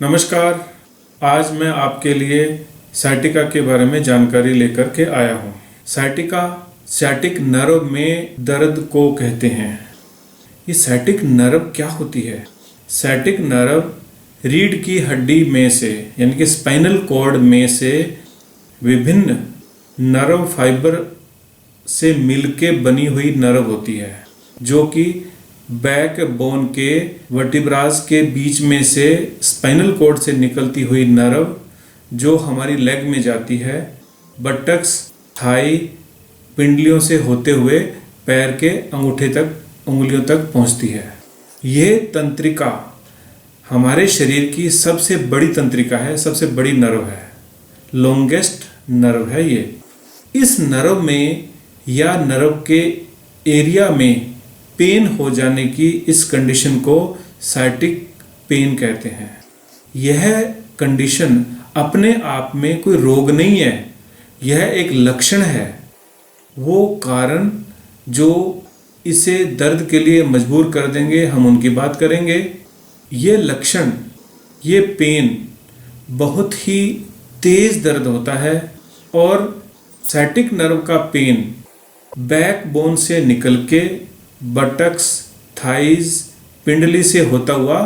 नमस्कार। आज मैं आपके लिए साइटिका के बारे में जानकारी लेकर के आया हूँ। साइटिका साइटिक नर्व में दर्द को कहते हैं। ये साइटिक नर्व क्या होती है? साइटिक नर्व रीढ़ की हड्डी में से यानी कि स्पाइनल कॉर्ड में से विभिन्न नर्व फाइबर से मिलके बनी हुई नर्व होती है, जो कि बैक बोन के वर्टिब्रास के बीच में से स्पाइनल कॉर्ड से निकलती हुई नर्व जो हमारी लेग में जाती है, बटक्स, थाई, पिंडलियों से होते हुए पैर के अंगूठे तक, उंगलियों तक पहुंचती है। ये तंत्रिका हमारे शरीर की सबसे बड़ी तंत्रिका है, सबसे बड़ी नर्व है, लॉन्गेस्ट नर्व है ये। इस नर्व में या नर्व के एरिया में पेन हो जाने की इस कंडीशन को साइटिक पेन कहते हैं। यह कंडीशन अपने आप में कोई रोग नहीं है, यह एक लक्षण है। वो कारण जो इसे दर्द के लिए मजबूर कर देंगे, हम उनकी बात करेंगे। ये लक्षण, ये पेन बहुत ही तेज दर्द होता है और साइटिक नर्व का पेन बैक बोन से निकल के बटक्स, थाइज, पिंडली से होता हुआ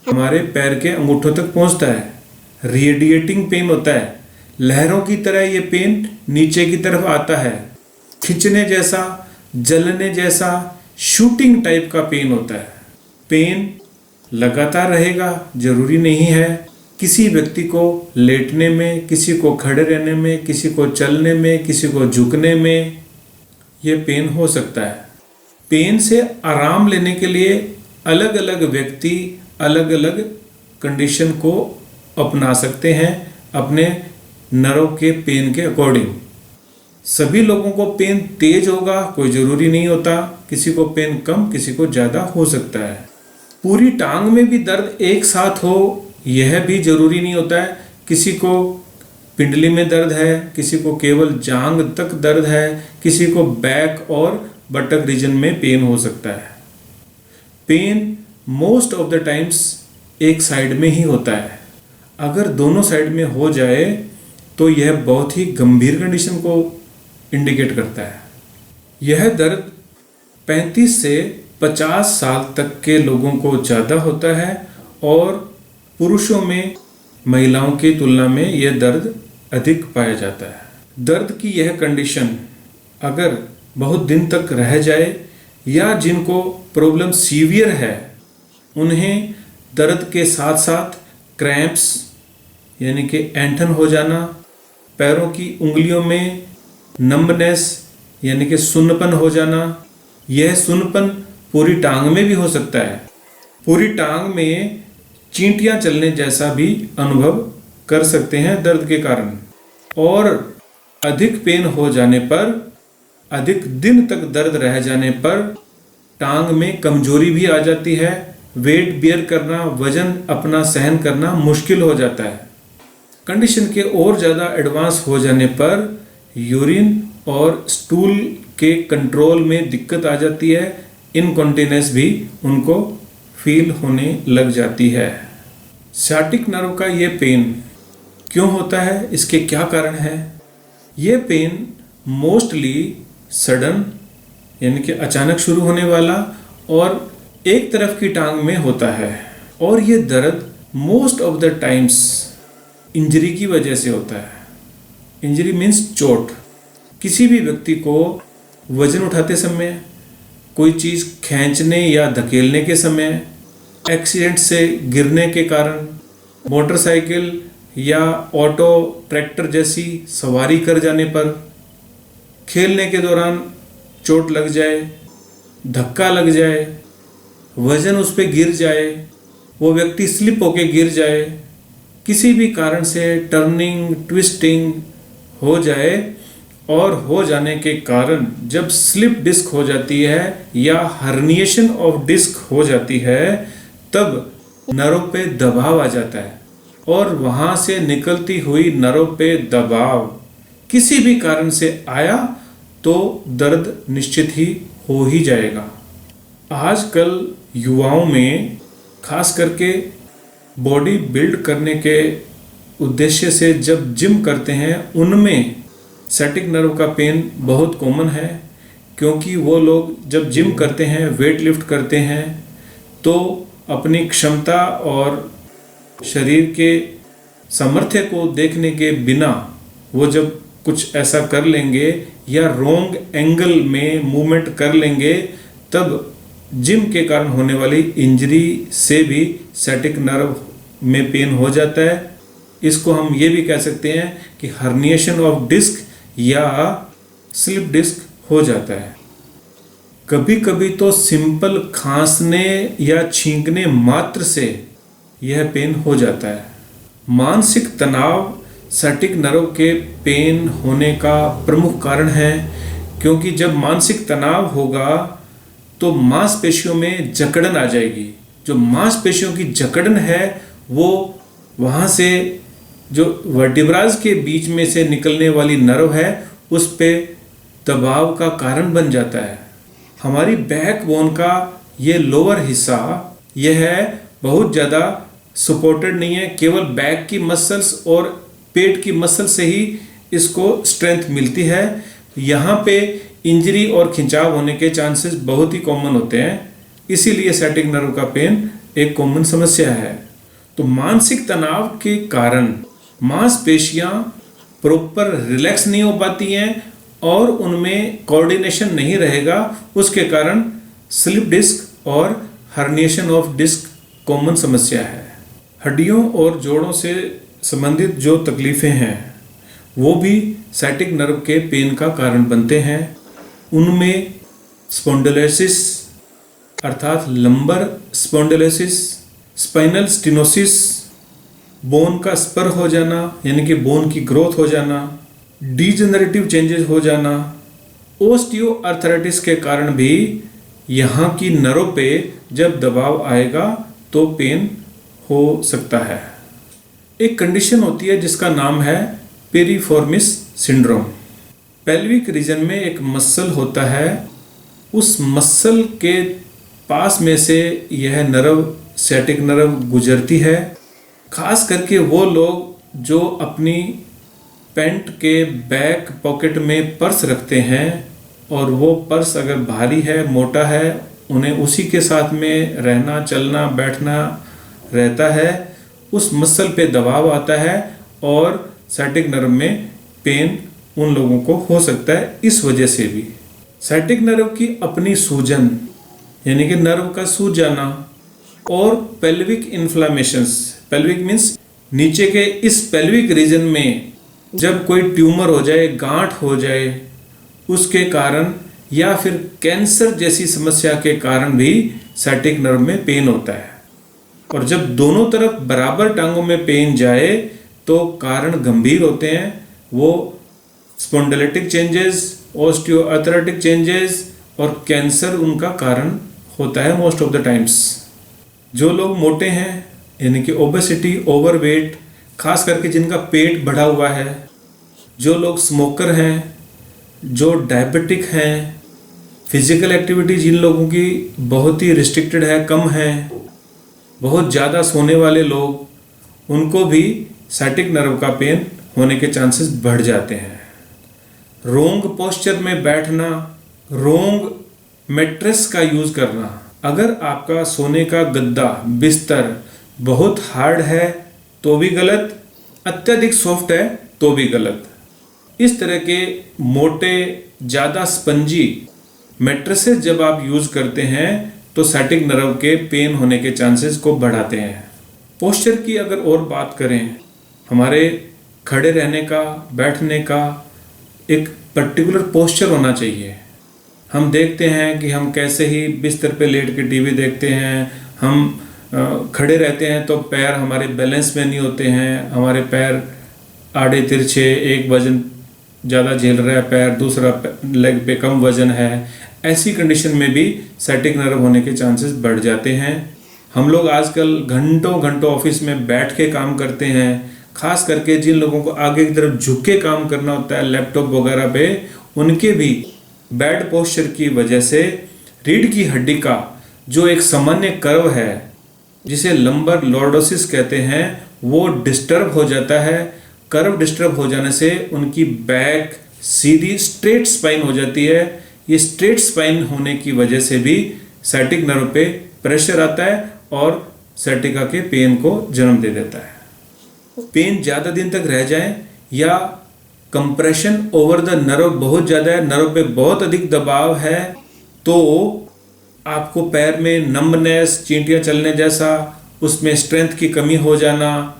हमारे पैर के अंगूठों तक पहुंचता है। रेडिएटिंग पेन होता है, लहरों की तरह ये पेन नीचे की तरफ आता है। खिंचने जैसा, जलने जैसा, शूटिंग टाइप का पेन होता है। पेन लगातार रहेगा जरूरी नहीं है। किसी व्यक्ति को लेटने में, किसी को खड़े रहने में, किसी को चलने में, किसी को झुकने में ये पेन हो सकता है। पेन से आराम लेने के लिए अलग अलग व्यक्ति अलग अलग कंडीशन को अपना सकते हैं अपने नर्व के पेन के अकॉर्डिंग। सभी लोगों को पेन तेज होगा कोई ज़रूरी नहीं होता, किसी को पेन कम, किसी को ज़्यादा हो सकता है। पूरी टांग में भी दर्द एक साथ हो यह भी ज़रूरी नहीं होता है। किसी को पिंडली में दर्द है, किसी को केवल जांघ तक दर्द है, किसी को बैक और बटक रीजन में पेन हो सकता है। Pen most of the times एक साइड में ही होता है। अगर दोनों साइड में हो जाए तो यह बहुत ही गंभीर कंडीशन को इंडिकेट करता है। यह दर्द 35 से 50 साल तक के लोगों को ज़्यादा होता है और पुरुषों में महिलाओं की तुलना में यह दर्द अधिक पाया जाता है। दर्द की यह कंडीशन अगर बहुत दिन तक रह जाए या जिनको प्रॉब्लम सीवियर है उन्हें दर्द के साथ साथ क्रैम्प्स यानी कि ऐंठन हो जाना, पैरों की उंगलियों में नंबनेस यानी कि सुन्नपन हो जाना। यह सुन्नपन पूरी टांग में भी हो सकता है। पूरी टांग में चींटियां चलने जैसा भी अनुभव कर सकते हैं दर्द के कारण। और अधिक पेन हो जाने पर, अधिक दिन तक दर्द रह जाने पर टांग में कमजोरी भी आ जाती है। वेट बियर करना, वजन अपना सहन करना मुश्किल हो जाता है। कंडीशन के और ज़्यादा एडवांस हो जाने पर यूरिन और स्टूल के कंट्रोल में दिक्कत आ जाती है। इनकॉन्टिनेंस भी उनको फील होने लग जाती है। साइटिक नर्व का ये पेन क्यों होता है, इसके क्या कारण है? ये पेन मोस्टली सडन यानी कि अचानक शुरू होने वाला और एक तरफ की टांग में होता है। और ये दर्द most of the times injury की वजह से होता है। इंजरी मीन्स चोट। किसी भी व्यक्ति को वजन उठाते समय, कोई चीज़ खींचने या धकेलने के समय, एक्सीडेंट से गिरने के कारण, मोटरसाइकिल या ऑटो, ट्रैक्टर जैसी सवारी कर जाने पर, खेलने के दौरान चोट लग जाए, धक्का लग जाए, वजन उस पर गिर जाए, वो व्यक्ति स्लिप होके गिर जाए, किसी भी कारण से टर्निंग, ट्विस्टिंग हो जाए और हो जाने के कारण जब स्लिप डिस्क हो जाती है या हर्निएशन ऑफ डिस्क हो जाती है तब नर्व पे दबाव आ जाता है और वहाँ से निकलती हुई नर्व पे दबाव किसी भी कारण से आया तो दर्द निश्चित ही हो ही जाएगा। आजकल युवाओं में खास करके बॉडी बिल्ड करने के उद्देश्य से जब जिम करते हैं उनमें सैटिक नर्व का पेन बहुत कॉमन है, क्योंकि वो लोग जब जिम करते हैं, वेट लिफ्ट करते हैं, तो अपनी क्षमता और शरीर के सामर्थ्य को देखने के बिना वो जब कुछ ऐसा कर लेंगे या रॉन्ग एंगल में मूवमेंट कर लेंगे, तब जिम के कारण होने वाली इंजरी से भी सैटिक नर्व में पेन हो जाता है। इसको हम ये भी कह सकते हैं कि हर्निएशन ऑफ डिस्क या स्लिप डिस्क हो जाता है। कभी कभी तो सिंपल खांसने या छींकने मात्र से यह पेन हो जाता है। मानसिक तनाव सैटिक नर्व के पेन होने का प्रमुख कारण है, क्योंकि जब मानसिक तनाव होगा तो मांसपेशियों में जकड़न आ जाएगी। जो मांसपेशियों की जकड़न है वो वहाँ से जो वर्टिब्राज के बीच में से निकलने वाली नर्व है उस पे दबाव का कारण बन जाता है। हमारी बैकबोन का ये लोअर हिस्सा यह बहुत ज़्यादा सपोर्टेड नहीं है, केवल बैक की मसल्स और पेट की मसल से ही इसको स्ट्रेंथ मिलती है। यहाँ पे इंजरी और खिंचाव होने के चांसेस बहुत ही कॉमन होते हैं, इसीलिए सैटिक नर्व का पेन एक कॉमन समस्या है। तो मानसिक तनाव के कारण मांसपेशियां प्रॉपर रिलैक्स नहीं हो पाती हैं और उनमें कोऑर्डिनेशन नहीं रहेगा, उसके कारण स्लिप डिस्क और हर्निएशन ऑफ डिस्क कॉमन समस्या है। हड्डियों और जोड़ों से संबंधित जो तकलीफ़ें हैं वो भी सैटिक नर्व के पेन का कारण बनते हैं। उनमें स्पॉन्डिलोसिस अर्थात lumbar spondylosis, spinal stenosis, bone का स्पर हो जाना यानी कि बोन की ग्रोथ हो जाना, डीजेनरेटिव चेंजेस हो जाना, ओस्टियोआर्थराइटिस के कारण भी यहाँ की नर्व पे जब दबाव आएगा तो पेन हो सकता है। एक कंडीशन होती है जिसका नाम है पेरिफॉर्मिस सिंड्रोम। पेल्विक रीजन में एक मसल होता है, उस मसल के पास में से यह नर्व सैटिक नर्व गुजरती है। खास करके वो लोग जो अपनी पैंट के बैक पॉकेट में पर्स रखते हैं और वो पर्स अगर भारी है, मोटा है, उन्हें उसी के साथ में रहना, चलना, बैठना रहता है, उस मसल पे दबाव आता है और सैटिक नर्व में पेन उन लोगों को हो सकता है। इस वजह से भी सैटिक नर्व की अपनी सूजन यानी कि नर्व का सूज जाना और पेल्विक इन्फ्लामेशंस, पेल्विक मीन्स नीचे के इस पेल्विक रीजन में जब कोई ट्यूमर हो जाए, गांठ हो जाए, उसके कारण या फिर कैंसर जैसी समस्या के कारण भी सैटिक नर्व में पेन होता है। और जब दोनों तरफ बराबर टांगों में पेन जाए तो कारण गंभीर होते हैं। वो स्पॉन्डिलोटिक चेंजेस, ओस्टियोआर्थराइटिक चेंजेस और कैंसर उनका कारण होता है मोस्ट ऑफ द टाइम्स। जो लोग मोटे हैं यानी कि ओबेसिटी, ओवरवेट, खास करके जिनका पेट बढ़ा हुआ है, जो लोग स्मोकर हैं, जो डायबिटिक हैं, फिजिकल एक्टिविटी जिन लोगों की बहुत ही रिस्ट्रिक्टेड है, कम है, बहुत ज़्यादा सोने वाले लोग, उनको भी सैटिक नर्व का पेन होने के चांसेस बढ़ जाते हैं। रोंग पोस्चर में बैठना, रोंग मैट्रेस का यूज़ करना, अगर आपका सोने का गद्दा, बिस्तर बहुत हार्ड है तो भी गलत, अत्यधिक सॉफ्ट है तो भी गलत। इस तरह के मोटे, ज़्यादा स्पंजी मैट्रेसेस जब आप यूज़ करते हैं तो सैटिक नर्व के पेन होने के चांसेस को बढ़ाते हैं। पोस्चर की अगर और बात करें, हमारे खड़े रहने का, बैठने का एक पर्टिकुलर पोस्चर होना चाहिए। हम देखते हैं कि हम कैसे ही बिस्तर पे लेट के टीवी देखते हैं, हम खड़े रहते हैं तो पैर हमारे बैलेंस में नहीं होते हैं, हमारे पैर आड़े तिरछे, एक वजन ज़्यादा झेल रहा है पैर, दूसरा लेग पे कम वजन है। ऐसी कंडीशन में भी सैटिक नर्व होने के चांसेस बढ़ जाते हैं। हम लोग आजकल घंटों घंटों ऑफिस में बैठ के काम करते हैं, खास करके जिन लोगों को आगे की तरफ झुक के काम करना होता है लैपटॉप वगैरह पे, उनके भी बैड पोस्चर की वजह से रीढ़ की हड्डी का जो एक सामान्य कर्व है जिसे लंबर लॉर्डोसिस कहते हैं, वो डिस्टर्ब हो जाता है। कर्व डिस्टर्ब हो जाने से उनकी बैक सीधी स्ट्रेट स्पाइन हो जाती है। ये स्ट्रेट स्पाइन होने की वजह से भी साइटिक नर्व पे प्रेशर आता है और साइटिका के पेन को जन्म दे देता है। पेन ज़्यादा दिन तक रह जाए या कंप्रेशन ओवर द नर्व बहुत ज़्यादा है, नर्व पे बहुत अधिक दबाव है, तो आपको पैर में नंबनेस, चींटियाँ चलने जैसा, उसमें स्ट्रेंथ की कमी हो जाना,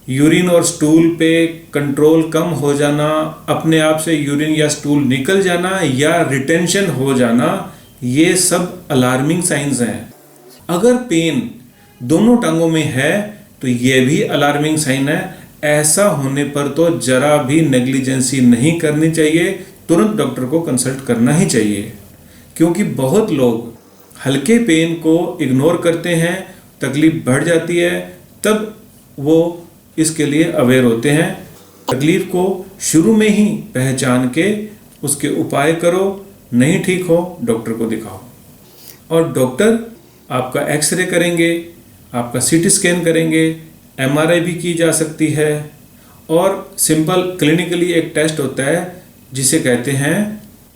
यूरिन और स्टूल पे कंट्रोल कम हो जाना, अपने आप से यूरिन या स्टूल निकल जाना या रिटेंशन हो जाना, ये सब अलार्मिंग साइंस हैं। अगर पेन दोनों टांगों में है तो ये भी अलार्मिंग साइन है। ऐसा होने पर तो जरा भी नेग्लिजेंसी नहीं करनी चाहिए, तुरंत डॉक्टर को कंसल्ट करना ही चाहिए। क्योंकि बहुत लोग हल्के पेन को इग्नोर करते हैं, तकलीफ बढ़ जाती है, तब वो इसके लिए अवेयर होते हैं। तकलीफ को शुरू में ही पहचान के उसके उपाय करो, नहीं ठीक हो डॉक्टर को दिखाओ। और डॉक्टर आपका एक्सरे करेंगे, आपका सीटी स्कैन करेंगे, एमआरआई भी की जा सकती है, और सिंपल क्लिनिकली एक टेस्ट होता है जिसे कहते हैं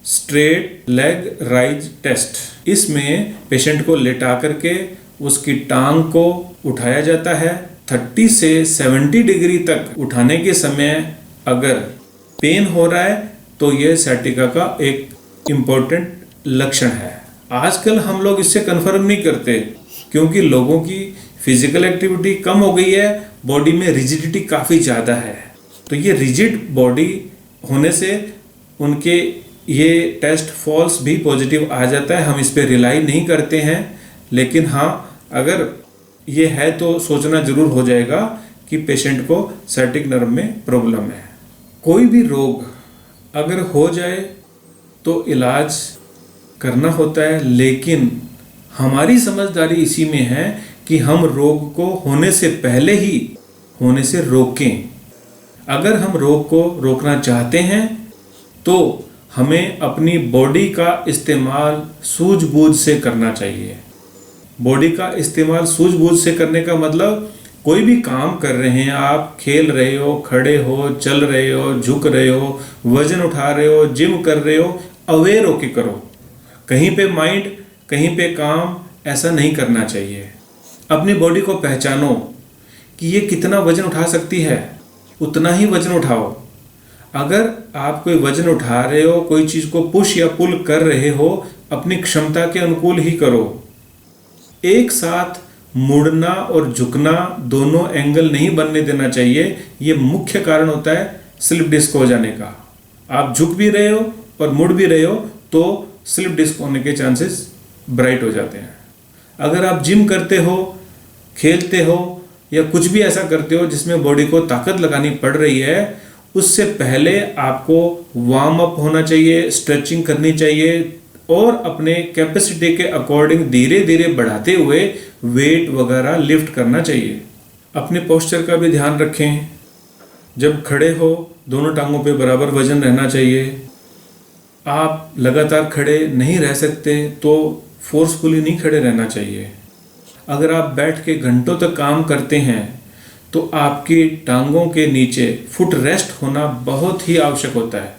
स्ट्रेट लेग राइज टेस्ट। इसमें पेशेंट को लेटा करके उसकी टांग को उठाया जाता है। 30 से 70 डिग्री तक उठाने के समय अगर पेन हो रहा है तो यह साइटिका का एक इम्पोर्टेंट लक्षण है। आजकल हम लोग इससे कन्फर्म नहीं करते क्योंकि लोगों की फिजिकल एक्टिविटी कम हो गई है, बॉडी में रिजिडिटी काफ़ी ज़्यादा है। तो ये रिजिड बॉडी होने से उनके ये टेस्ट फॉल्स भी पॉजिटिव आ जाता है। हम इस पे रिलाई नहीं करते हैं, लेकिन हाँ, अगर ये है तो सोचना जरूर हो जाएगा कि पेशेंट को साइटिक नर्व में प्रॉब्लम है। कोई भी रोग अगर हो जाए तो इलाज करना होता है, लेकिन हमारी समझदारी इसी में है कि हम रोग को होने से पहले ही होने से रोकें। अगर हम रोग को रोकना चाहते हैं तो हमें अपनी बॉडी का इस्तेमाल सूझबूझ से करना चाहिए। बॉडी का इस्तेमाल सूझबूझ से करने का मतलब, कोई भी काम कर रहे हैं आप, खेल रहे हो, खड़े हो, चल रहे हो, झुक रहे हो, वजन उठा रहे हो, जिम कर रहे हो, अवेयर होके करो। कहीं पे माइंड, कहीं पे काम, ऐसा नहीं करना चाहिए। अपनी बॉडी को पहचानो कि ये कितना वजन उठा सकती है, उतना ही वजन उठाओ। अगर आप कोई वजन उठा रहे हो, कोई चीज़ को पुश या पुल कर रहे हो, अपनी क्षमता के अनुकूल ही करो। एक साथ मुड़ना और झुकना दोनों एंगल नहीं बनने देना चाहिए। ये मुख्य कारण होता है स्लिप डिस्क हो जाने का। आप झुक भी रहे हो और मुड़ भी रहे हो तो स्लिप डिस्क होने के चांसेस ब्राइट हो जाते हैं। अगर आप जिम करते हो, खेलते हो या कुछ भी ऐसा करते हो जिसमें बॉडी को ताकत लगानी पड़ रही है, उससे पहले आपको वार्म अप होना चाहिए, स्ट्रेचिंग करनी चाहिए और अपने कैपेसिटी के अकॉर्डिंग धीरे धीरे बढ़ाते हुए वेट वगैरह लिफ्ट करना चाहिए। अपने पोस्चर का भी ध्यान रखें। जब खड़े हो दोनों टांगों पे बराबर वजन रहना चाहिए। आप लगातार खड़े नहीं रह सकते तो फोर्सफुली नहीं खड़े रहना चाहिए। अगर आप बैठ के घंटों तक काम करते हैं तो आपकी टांगों के नीचे फुट रेस्ट होना बहुत ही आवश्यक होता है।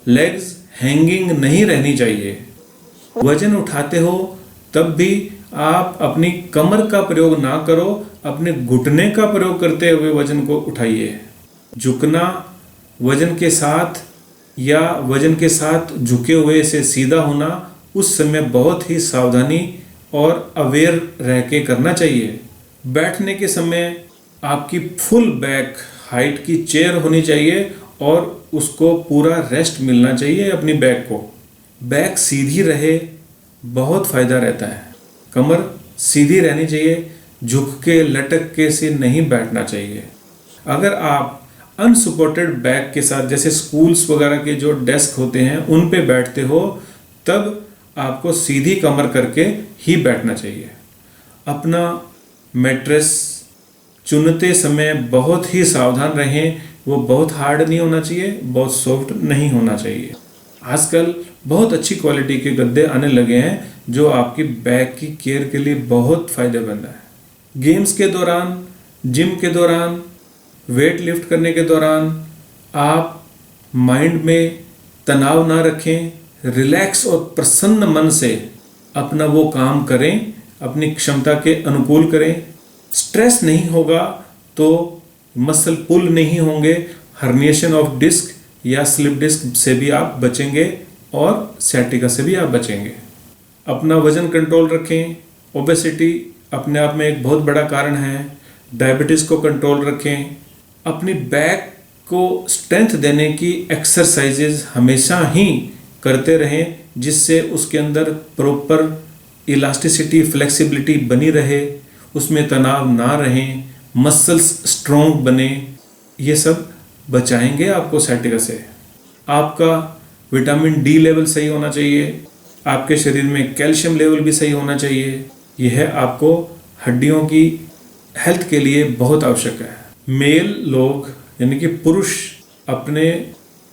लेग्स हैंगिंग नहीं रहनी चाहिए। वजन उठाते हो तब भी आप अपनी कमर का प्रयोग ना करो, अपने घुटने का प्रयोग करते हुए वजन को उठाइए। झुकना वजन के साथ या वजन के साथ झुके हुए से सीधा होना, उस समय बहुत ही सावधानी और अवेयर रह के करना चाहिए। बैठने के समय आपकी फुल बैक हाइट की चेयर होनी चाहिए और उसको पूरा रेस्ट मिलना चाहिए अपनी बैक को। बैक सीधी रहे, बहुत फ़ायदा रहता है। कमर सीधी रहनी चाहिए, झुक के लटक के से नहीं बैठना चाहिए। अगर आप अनसपोर्टेड बैक के साथ, जैसे स्कूल्स वगैरह के जो डेस्क होते हैं उन पे बैठते हो, तब आपको सीधी कमर करके ही बैठना चाहिए। अपना मैट्रेस चुनते समय बहुत ही सावधान रहें। वो बहुत हार्ड नहीं होना चाहिए, बहुत सॉफ्ट नहीं होना चाहिए। आजकल बहुत अच्छी क्वालिटी के गद्दे आने लगे हैं जो आपकी बैक की केयर के लिए बहुत फ़ायदेमंद है। गेम्स के दौरान, जिम के दौरान, वेट लिफ्ट करने के दौरान आप माइंड में तनाव ना रखें, रिलैक्स और प्रसन्न मन से अपना वो काम करें, अपनी क्षमता के अनुकूल करें। स्ट्रेस नहीं होगा तो मसल पुल नहीं होंगे, हर्निएशन ऑफ डिस्क या स्लिप डिस्क से भी आप बचेंगे और सciatica से भी आप बचेंगे। अपना वजन कंट्रोल रखें। ओबेसिटी अपने आप में एक बहुत बड़ा कारण है। डायबिटीज़ को कंट्रोल रखें। अपनी बैक को स्ट्रेंथ देने की एक्सरसाइजेज हमेशा ही करते रहें, जिससे उसके अंदर प्रॉपर इलास्टिसिटी, फ्लेक्सिबिलिटी बनी रहे, उसमें तनाव ना रहें, मसल्स स्ट्रॉन्ग बने। ये सब बचाएंगे आपको sciatica से। आपका विटामिन डी लेवल सही होना चाहिए, आपके शरीर में कैल्शियम लेवल भी सही होना चाहिए। यह आपको हड्डियों की हेल्थ के लिए बहुत आवश्यक है। मेल लोग यानी कि पुरुष अपने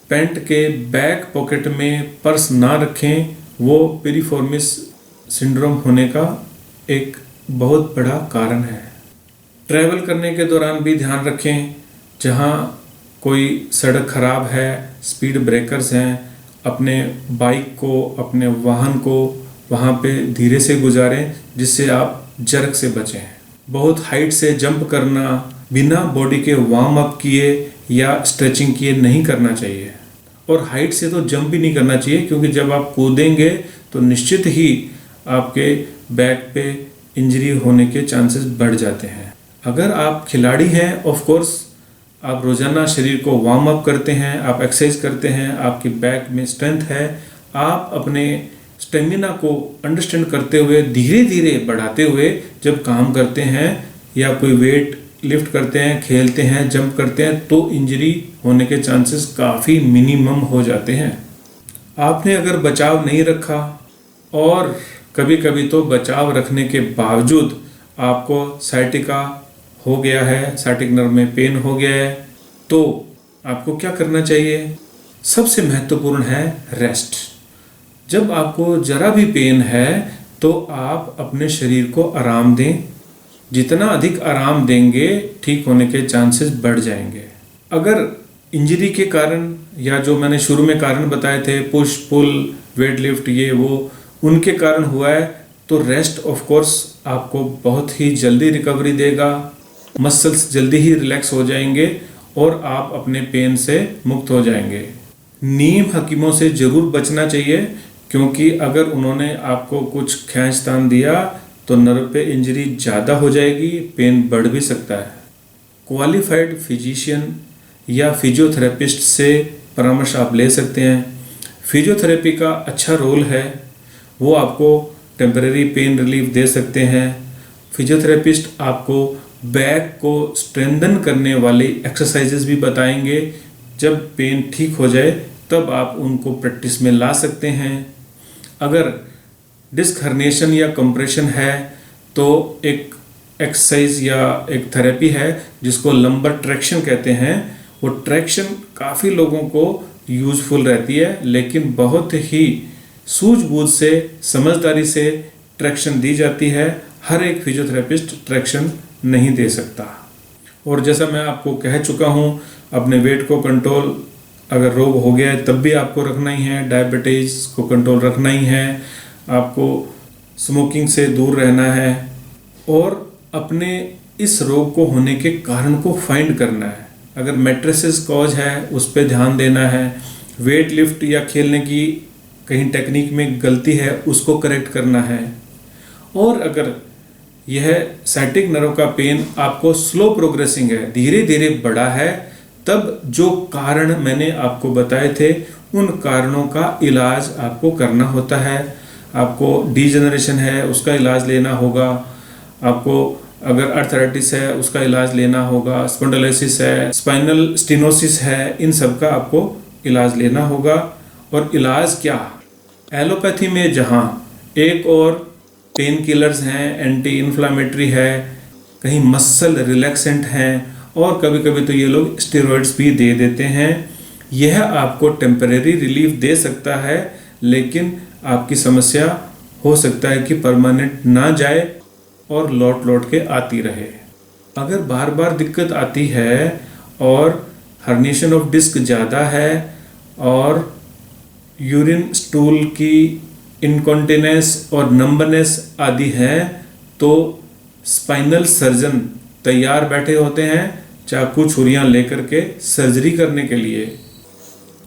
पैंट के बैक पॉकेट में पर्स ना रखें, वो पिरिफॉर्मिस सिंड्रोम होने का एक बहुत बड़ा कारण है। ट्रैवल करने के दौरान भी ध्यान रखें, जहाँ कोई सड़क खराब है, स्पीड ब्रेकर्स हैं, अपने बाइक को, अपने वाहन को वहाँ पे धीरे से गुजारें, जिससे आप जर्क से बचें। बहुत हाइट से जंप करना बिना बॉडी के वार्म अप किए या स्ट्रेचिंग किए नहीं करना चाहिए। और हाइट से तो जंप भी नहीं करना चाहिए, क्योंकि जब आप कूदेंगे तो निश्चित ही आपके बैक पे इंजरी होने के चांसेस बढ़ जाते हैं। अगर आप खिलाड़ी हैं, ऑफ कोर्स आप रोज़ाना शरीर को वार्म अप करते हैं, आप एक्सरसाइज करते हैं, आपकी बैक में स्ट्रेंथ है, आप अपने स्टेमिना को अंडरस्टैंड करते हुए धीरे धीरे बढ़ाते हुए जब काम करते हैं या कोई वेट लिफ्ट करते हैं, खेलते हैं, जंप करते हैं, तो इंजरी होने के चांसेस काफ़ी मिनिमम हो जाते हैं। आपने अगर बचाव नहीं रखा और कभी कभी तो बचाव रखने के बावजूद आपको sciatica हो गया है, साइटिक नर्व में पेन हो गया है, तो आपको क्या करना चाहिए? सबसे महत्वपूर्ण है रेस्ट। जब आपको जरा भी पेन है तो आप अपने शरीर को आराम दें। जितना अधिक आराम देंगे, ठीक होने के चांसेस बढ़ जाएंगे। अगर इंजरी के कारण या जो मैंने शुरू में कारण बताए थे, पुश पुल, वेट लिफ्ट, ये वो, उनके कारण हुआ है, तो रेस्ट ऑफ कोर्स आपको बहुत ही जल्दी रिकवरी देगा, मसल्स जल्दी ही रिलैक्स हो जाएंगे और आप अपने पेन से मुक्त हो जाएंगे। नीम हकीमों से ज़रूर बचना चाहिए, क्योंकि अगर उन्होंने आपको कुछ खींचतान दिया तो नर्व पे इंजरी ज़्यादा हो जाएगी, पेन बढ़ भी सकता है। क्वालिफाइड फिजिशियन या फिजियोथेरेपिस्ट से परामर्श आप ले सकते हैं। फिजियोथेरेपी का अच्छा रोल है, वो आपको टेम्परेरी पेन रिलीफ दे सकते हैं। फिजियोथेरेपिस्ट आपको बैक को स्ट्रेंथन करने वाली एक्सरसाइजेस भी बताएंगे। जब पेन ठीक हो जाए तब आप उनको प्रैक्टिस में ला सकते हैं। अगर डिस्क हर्निएशन या कंप्रेशन है तो एक एक्सरसाइज या एक थेरेपी है जिसको लंबर ट्रैक्शन कहते हैं। वो ट्रैक्शन काफ़ी लोगों को यूजफुल रहती है, लेकिन बहुत ही सूझबूझ से, समझदारी से ट्रैक्शन दी जाती है। हर एक फिजियोथेरेपिस्ट ट्रैक्शन नहीं दे सकता। और जैसा मैं आपको कह चुका हूँ, अपने वेट को कंट्रोल अगर रोग हो गया है तब भी आपको रखना ही है, डायबिटीज़ को कंट्रोल रखना ही है, आपको स्मोकिंग से दूर रहना है और अपने इस रोग को होने के कारण को फाइंड करना है। अगर मैट्रिसेस कॉज है उस पर ध्यान देना है। वेट लिफ्ट या खेलने की कहीं टेक्निक में गलती है उसको करेक्ट करना है। और अगर यह साइटिक नर्व का पेन आपको स्लो प्रोग्रेसिंग है, धीरे धीरे बढ़ा है, तब जो कारण मैंने आपको बताए थे उन कारणों का इलाज आपको करना होता है। आपको डीजेनरेशन है उसका इलाज लेना होगा, आपको अगर आर्थराइटिस है उसका इलाज लेना होगा, स्पॉन्डिलोसिस है, स्पाइनल स्टेनोसिस है, इन सब का आपको इलाज लेना होगा। और इलाज क्या? एलोपैथी में जहाँ एक और पेन किलर्स हैं, एंटी इन्फ्लामेटरी है, कहीं मसल रिलैक्सेंट हैं और कभी कभी तो ये लोग स्टेरॉइड्स भी दे देते हैं। यह आपको टेम्परेरी रिलीफ दे सकता है, लेकिन आपकी समस्या हो सकता है कि परमानेंट ना जाए। और लौट लौट के आती रहे। अगर बार बार दिक्कत आती है और हर्निएशन ऑफ डिस्क ज़्यादा है और यूरिन स्टूल की इनकॉन्टिनेंस और नंबनेस आदि है, तो स्पाइनल सर्जन तैयार बैठे होते हैं चाकू छुरियां लेकर के सर्जरी करने के लिए।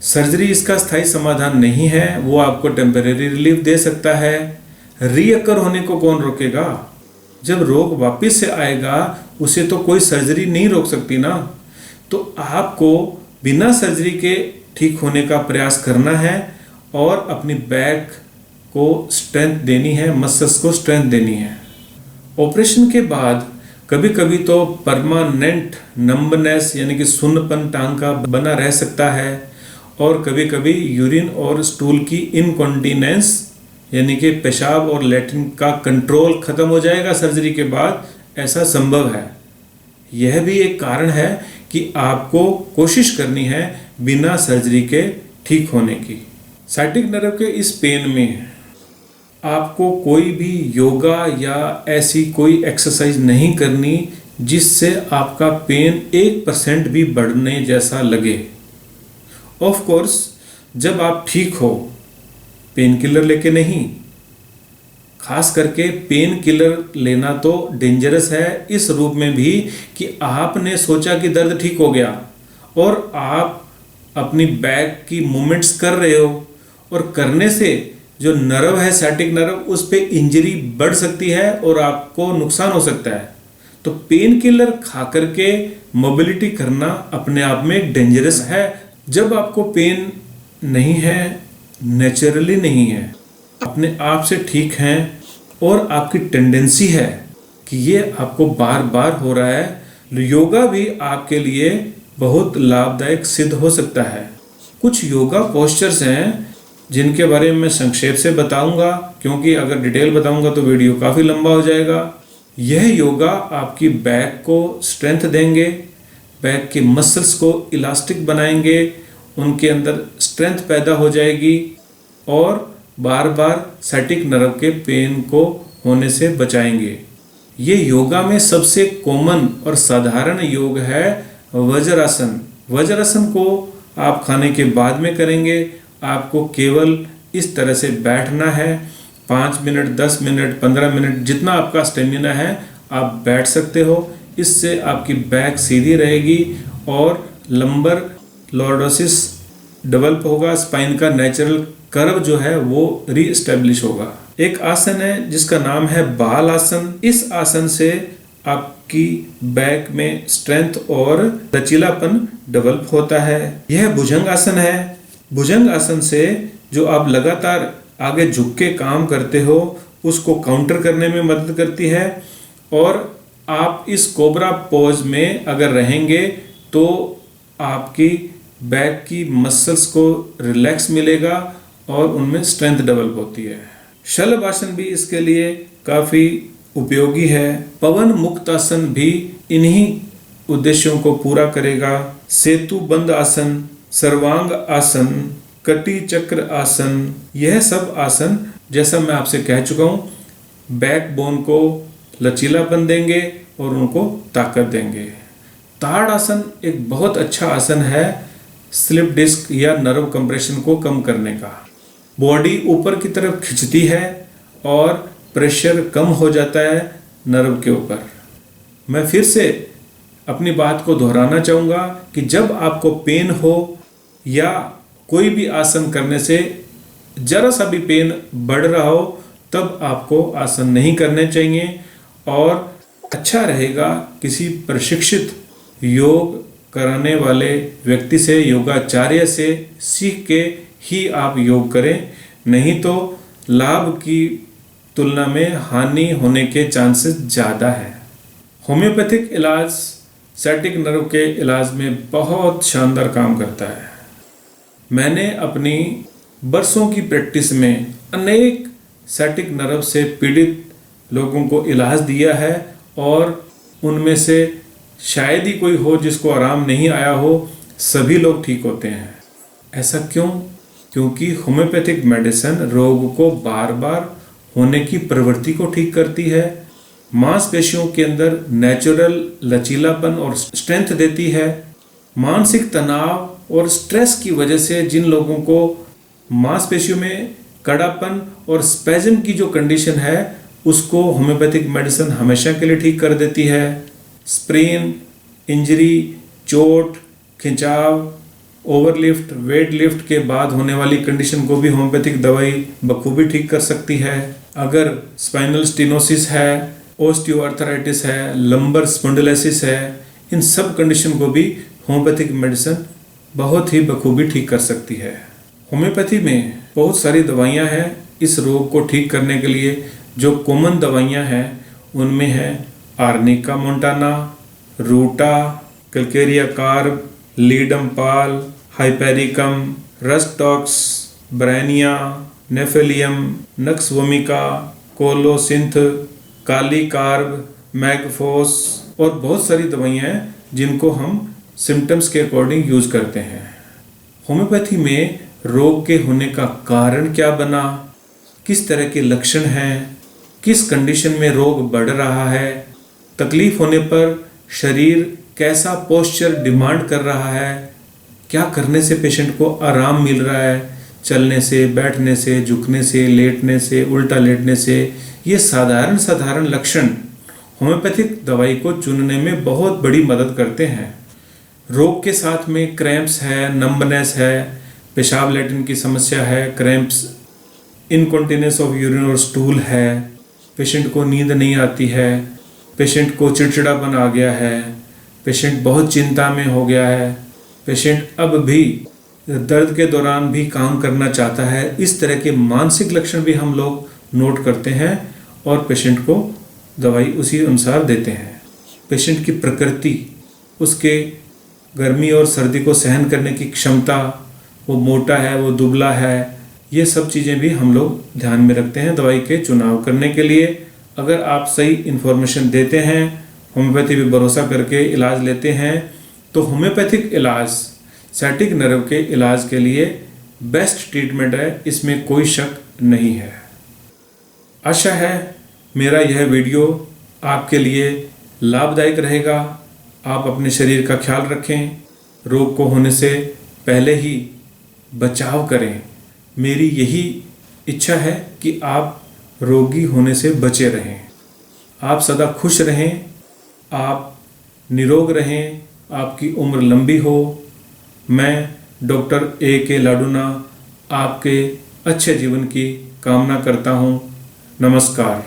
सर्जरी इसका स्थायी समाधान नहीं है, वो आपको टेम्परेरी रिलीफ दे सकता है। रीअकर होने को कौन रोकेगा? जब रोग वापस से आएगा उसे तो कोई सर्जरी नहीं रोक सकती ना। तो आपको बिना सर्जरी के ठीक होने का प्रयास करना है और अपनी बैक को स्ट्रेंथ देनी है, मसल्स को स्ट्रेंथ देनी है। ऑपरेशन के बाद कभी कभी तो परमानेंट नंबनेस यानी कि सुन्नपन टांग का बना रह सकता है और कभी कभी यूरिन और स्टूल की इनकॉन्टिनेंस यानी कि पेशाब और लैट्रिन का कंट्रोल खत्म हो जाएगा सर्जरी के बाद, ऐसा संभव है। यह भी एक कारण है कि आपको कोशिश करनी है बिना सर्जरी के ठीक होने की। साइटिक नर्व के इस पेन में आपको कोई भी योगा या ऐसी कोई एक्सरसाइज नहीं करनी जिससे आपका पेन 1% भी बढ़ने जैसा लगे। ऑफ कोर्स जब आप ठीक हो, पेन किलर लेके नहीं। खास करके पेन किलर लेना तो डेंजरस है इस रूप में भी कि आपने सोचा कि दर्द ठीक हो गया और आप अपनी बैक की मूवमेंट्स कर रहे हो और करने से जो नर्व है साइटिक नर्व उस पे इंजरी बढ़ सकती है और आपको नुकसान हो सकता है। तो पेन किलर खा करके मोबिलिटी करना अपने आप में डेंजरस है। जब आपको पेन नहीं है, नेचुरली नहीं है, अपने आप से ठीक हैं और आपकी टेंडेंसी है कि ये आपको बार बार हो रहा है, योगा भी आपके लिए बहुत लाभदायक सिद्ध हो सकता है। कुछ योगा पोस्चर्स हैं जिनके बारे में मैं संक्षेप से बताऊंगा, क्योंकि अगर डिटेल बताऊंगा तो वीडियो काफ़ी लंबा हो जाएगा। यह योगा आपकी बैक को स्ट्रेंथ देंगे, बैक के मसल्स को इलास्टिक बनाएंगे, उनके अंदर स्ट्रेंथ पैदा हो जाएगी और बार बार साइटिक नर्व के पेन को होने से बचाएंगे। ये योगा में सबसे कॉमन और साधारण योग है वज्रासन। वज्रासन को आप खाने के बाद में करेंगे। आपको केवल इस तरह से बैठना है, 5 मिनट, 10 मिनट, 15 मिनट, जितना आपका स्टेमिना है आप बैठ सकते हो। इससे आपकी बैक सीधी रहेगी और लंबर लॉर्डोसिस डेवलप होगा, स्पाइन का नेचुरल कर्व जो है वो रीएस्टेब्लिश होगा। एक आसन है जिसका नाम है बाल आसन। इस आसन से आपकी बैक में स्ट्रेंथ और लचीलापन डेवलप होता है। यह भुजंग आसन है। भुजंग आसन से जो आप लगातार आगे झुक के काम करते हो उसको काउंटर करने में मदद करती है और आप इस कोबरा पोज में अगर रहेंगे तो आपकी बैक की मसल्स को रिलैक्स मिलेगा और उनमें स्ट्रेंथ डेवलप होती है। शलभ आसन भी इसके लिए काफ़ी उपयोगी है। पवन मुक्त आसन भी इन्हीं उद्देश्यों को पूरा करेगा। सेतु बंद आसन, सर्वांग आसन, कटी चक्र आसन, यह सब आसन जैसा मैं आपसे कह चुका हूँ बैक बोन को लचीलापन देंगे और उनको ताकत देंगे। ताड़ आसन एक बहुत अच्छा आसन है स्लिप डिस्क या नर्व कंप्रेशन को कम करने का। बॉडी ऊपर की तरफ खिंचती है और प्रेशर कम हो जाता है नर्व के ऊपर। मैं फिर से अपनी बात को दोहराना चाहूँगा कि जब आपको पेन हो या कोई भी आसन करने से जरा सा भी पेन बढ़ रहा हो तब आपको आसन नहीं करने चाहिए और अच्छा रहेगा किसी प्रशिक्षित योग कराने वाले व्यक्ति से, योगाचार्य से सीख के ही आप योग करें, नहीं तो लाभ की तुलना में हानि होने के चांसेस ज़्यादा है। होम्योपैथिक इलाज साइटिक नर्व के इलाज में बहुत शानदार काम करता है। मैंने अपनी बरसों की प्रैक्टिस में अनेक साइटिक नर्व से पीड़ित लोगों को इलाज दिया है और उनमें से शायद ही कोई हो जिसको आराम नहीं आया हो, सभी लोग ठीक होते हैं। ऐसा क्यों? क्योंकि होम्योपैथिक मेडिसिन रोग को बार बार होने की प्रवृत्ति को ठीक करती है मांसपेशियों के अंदर नेचुरल लचीलापन और स्ट्रेंथ देती है। मानसिक तनाव और स्ट्रेस की वजह से जिन लोगों को मांसपेशियों में कड़ापन और स्पैज़म की जो कंडीशन है उसको होम्योपैथिक मेडिसिन हमेशा के लिए ठीक कर देती है। स्प्रेन, इंजरी, चोट, खिंचाव, ओवरलिफ्ट, वेट लिफ्ट के बाद होने वाली कंडीशन को भी होम्योपैथिक दवाई बखूबी ठीक कर सकती है। अगर स्पाइनल स्टेनोसिस है, ओस्टियोआर्थराइटिस है, लंबर स्पॉन्डिलोसिस है, इन सब कंडीशन को भी होम्योपैथिक मेडिसिन बहुत ही बखूबी ठीक कर सकती है। होम्योपैथी में बहुत सारी दवाइयाँ हैं इस रोग को ठीक करने के लिए। जो कॉमन दवाइयाँ हैं उनमें है Arnica Montana, Ruta, Calcarea Carb, Ledum pal, Hypericum, Rhus tox, Bryonia, नेफेलियम, Nux Vomica, Colocynth, Kali Carb, Mag phos और बहुत सारी दवाइयाँ हैं जिनको हम सिम्टम्स के अकॉर्डिंग यूज करते हैं। होम्योपैथी में रोग के होने का कारण क्या बना, किस तरह के लक्षण हैं, किस कंडीशन में रोग बढ़ रहा है, तकलीफ होने पर शरीर कैसा पोस्चर डिमांड कर रहा है, क्या करने से पेशेंट को आराम मिल रहा है, चलने से, बैठने से, झुकने से, लेटने से, उल्टा लेटने से, ये साधारण लक्षण होम्योपैथिक दवाई को चुनने में बहुत बड़ी मदद करते हैं। रोग के साथ में क्रैम्प्स है, नंबनेस है, पेशाब लैट्रिन की समस्या है, क्रैम्प्स, इनकॉन्टिनेंस ऑफ यूरिन और स्टूल है, पेशेंट को नींद नहीं आती है, पेशेंट को चिड़चिड़ापन आ गया है, पेशेंट बहुत चिंता में हो गया है, पेशेंट अब भी दर्द के दौरान भी काम करना चाहता है, इस तरह के मानसिक लक्षण भी हम लोग नोट करते हैं और पेशेंट को दवाई उसी अनुसार देते हैं। पेशेंट की प्रकृति, उसके गर्मी और सर्दी को सहन करने की क्षमता, वो मोटा है, वो दुबला है, ये सब चीज़ें भी हम लोग ध्यान में रखते हैं दवाई के चुनाव करने के लिए। अगर आप सही इन्फॉर्मेशन देते हैं, होम्योपैथी पे भरोसा करके इलाज लेते हैं, तो होम्योपैथिक इलाज सैटिक नर्व के इलाज के लिए बेस्ट ट्रीटमेंट है, इसमें कोई शक नहीं है। आशा है मेरा यह वीडियो आपके लिए लाभदायक रहेगा। आप अपने शरीर का ख्याल रखें, रोग को होने से पहले ही बचाव करें। मेरी यही इच्छा है कि आप रोगी होने से बचे रहें, आप सदा खुश रहें, आप निरोग रहें, आपकी उम्र लंबी हो। मैं डॉक्टर A.K. लाडूना आपके अच्छे जीवन की कामना करता हूँ। नमस्कार।